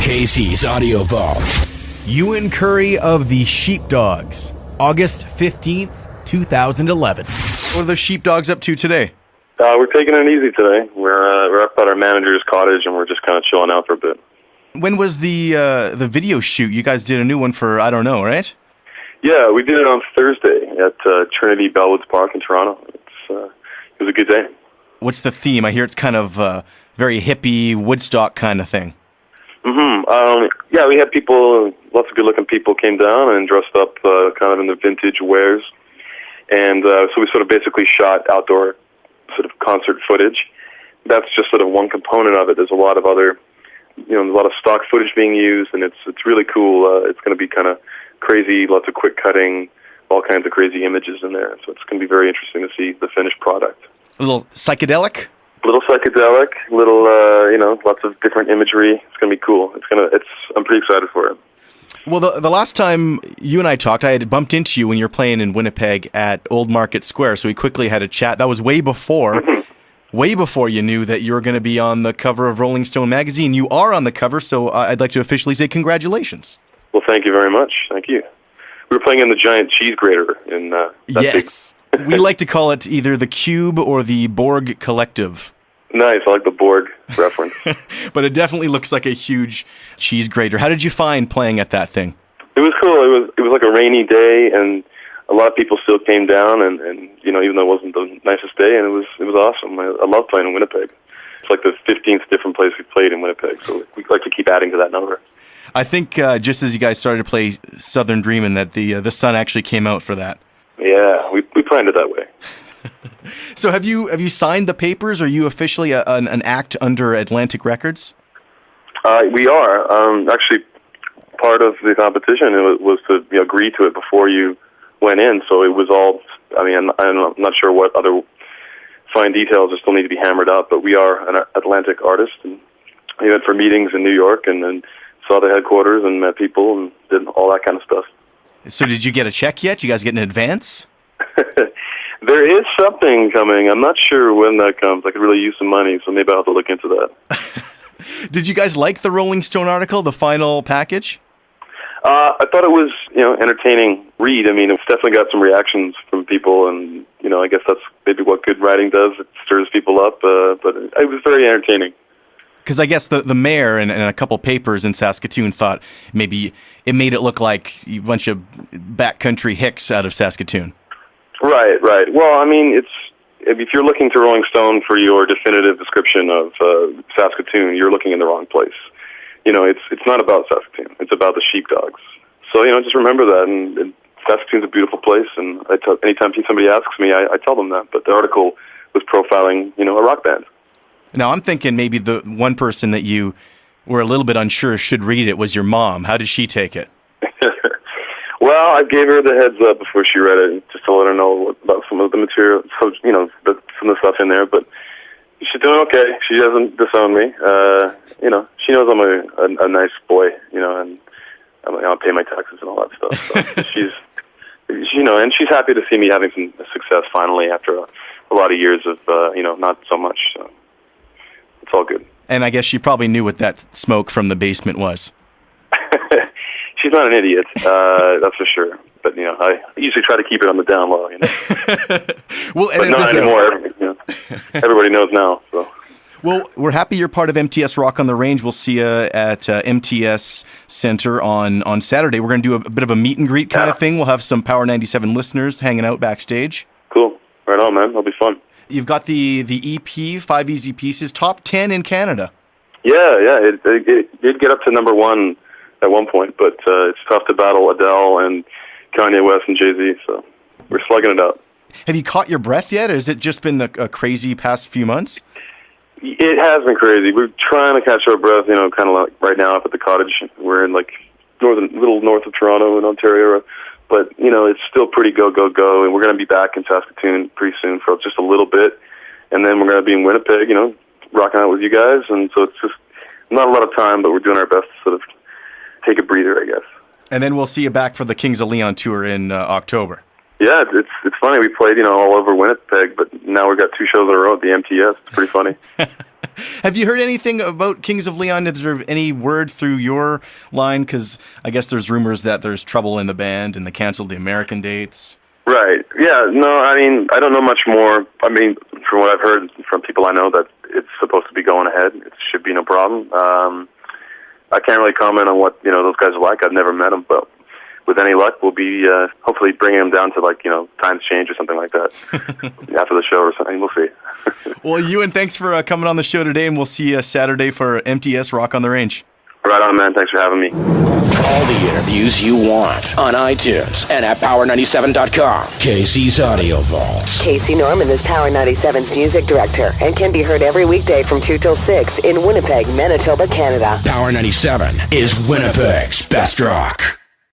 KC's Audio Vault. Ewan Currie of the Sheepdogs, August 15th, 2011. What are the Sheepdogs up to today? We're taking it easy today. We're up at our manager's cottage, and we're just kind of chilling out for a bit. When was the video shoot? You guys did a new one for, I don't know, right? Yeah, we did it on Thursday at Trinity Bellwoods Park in Toronto. It was a good day. What's the theme? I hear it's kind of very hippie, Woodstock kind of thing. Yeah, we had people, lots of good-looking people came down and dressed up kind of in the vintage wares. And so we sort of basically shot outdoor sort of concert footage. That's just sort of one component of it. There's a lot of other, there's a lot of stock footage being used, and it's really cool. It's going to be kind of crazy, lots of quick cutting, all kinds of crazy images in there. So it's going to be very interesting to see the finished product. A little psychedelic? Little psychedelic, lots of different imagery. It's going to be cool. I'm pretty excited for it. Well, the last time you and I talked, I had bumped into you when you were playing in Winnipeg at Old Market Square, so we quickly had a chat. That was way before you knew that you were going to be on the cover of Rolling Stone magazine. You are on the cover, so I'd like to officially say congratulations. Well, thank you very much. Thank you. We were playing in the giant cheese grater in yes. We like to call it either the Cube or the Borg Collective. Nice, I like the Borg reference. But it definitely looks like a huge cheese grater. How did you find playing at that thing? It was cool. It was like a rainy day, and a lot of people still came down, and even though it wasn't the nicest day, and it was awesome. I love playing in Winnipeg. It's like the 15th different place we've played in Winnipeg, so we like to keep adding to that number. I think just as you guys started to play Southern Dreamin', that the sun actually came out for that. Yeah, we planned it that way. So have you signed the papers? Are you officially an act under Atlantic Records? We are. Actually, part of the competition was to agree to it before you went in. So it was all, I'm not sure what other fine details still need to be hammered out, but we are an Atlantic artist. And we went for meetings in New York and then saw the headquarters and met people and did all that kind of stuff. So did you get a check yet? You guys get an advance? There is something coming. I'm not sure when that comes. I could really use some money, so maybe I'll have to look into that. Did you guys like the Rolling Stone article, the final package? I thought it was, entertaining read. It's definitely got some reactions from people, and, I guess that's maybe what good writing does. It stirs people up, but it was very entertaining. Because I guess the mayor and a couple papers in Saskatoon thought maybe it made it look like a bunch of backcountry hicks out of Saskatoon. Right. Well, if you're looking to Rolling Stone for your definitive description of Saskatoon, you're looking in the wrong place. It's not about Saskatoon. It's about the Sheepdogs. So, just remember that. And Saskatoon's a beautiful place, and anytime somebody asks me, I tell them that. But the article was profiling, a rock band. Now, I'm thinking maybe the one person that you were a little bit unsure should read it was your mom. How did she take it? Well, I gave her the heads up before she read it, just to let her know about some of the material, so, some of the stuff in there. But she's doing okay. She doesn't disown me. She knows I'm a nice boy, and I'll pay my taxes and all that stuff. So she's, and she's happy to see me having some success finally after a lot of years of, not so much. So it's all good. And I guess she probably knew what that smoke from the basement was. She's not an idiot, that's for sure. But, I usually try to keep it on the down low, Well, but not anymore. Everybody knows now, so. Well, we're happy you're part of MTS Rock on the Range. We'll see you at MTS Center on Saturday. We're going to do a bit of a meet and greet kind of thing. We'll have some Power 97 listeners hanging out backstage. Cool. Right on, man. That'll be fun. You've got the EP, 5 Easy Pieces, top 10 in Canada. Yeah. It did get up to number 1 at one point, but it's tough to battle Adele and Kanye West and Jay-Z, so we're slugging it out. Have you caught your breath yet, or has it just been a crazy past few months? It has been crazy. We're trying to catch our breath, kind of like right now up at the cottage. We're in like little north of Toronto in Ontario, but, it's still pretty go, and we're going to be back in Saskatoon pretty soon for just a little bit, and then we're going to be in Winnipeg, rocking out with you guys, and so it's just not a lot of time, but we're doing our best to sort of take a breather, I guess. And then we'll see you back for the Kings of Leon tour in October. Yeah, it's funny. We played, all over Winnipeg, but now we've got 2 shows in a row at the MTS. It's pretty funny. Have you heard anything about Kings of Leon? Is there any word through your line? Because I guess there's rumors that there's trouble in the band and they canceled the American dates. Right. Yeah. No, I mean, I don't know much more. I mean, from what I've heard from people I know, that it's supposed to be going ahead. It should be no problem. I can't really comment on what, those guys are like. I've never met them, but with any luck, we'll be hopefully bringing them down to, Times Change or something like that after the show or something. We'll see. Well, Ewan, thanks for coming on the show today, and we'll see you Saturday for MTS Rock on the Range. Right on, man. Thanks for having me. All the interviews you want on iTunes and at Power97.com. Casey's Audio Vault. Casey Norman is Power 97's music director and can be heard every weekday from 2 till 6 in Winnipeg, Manitoba, Canada. Power 97 is Winnipeg's best rock.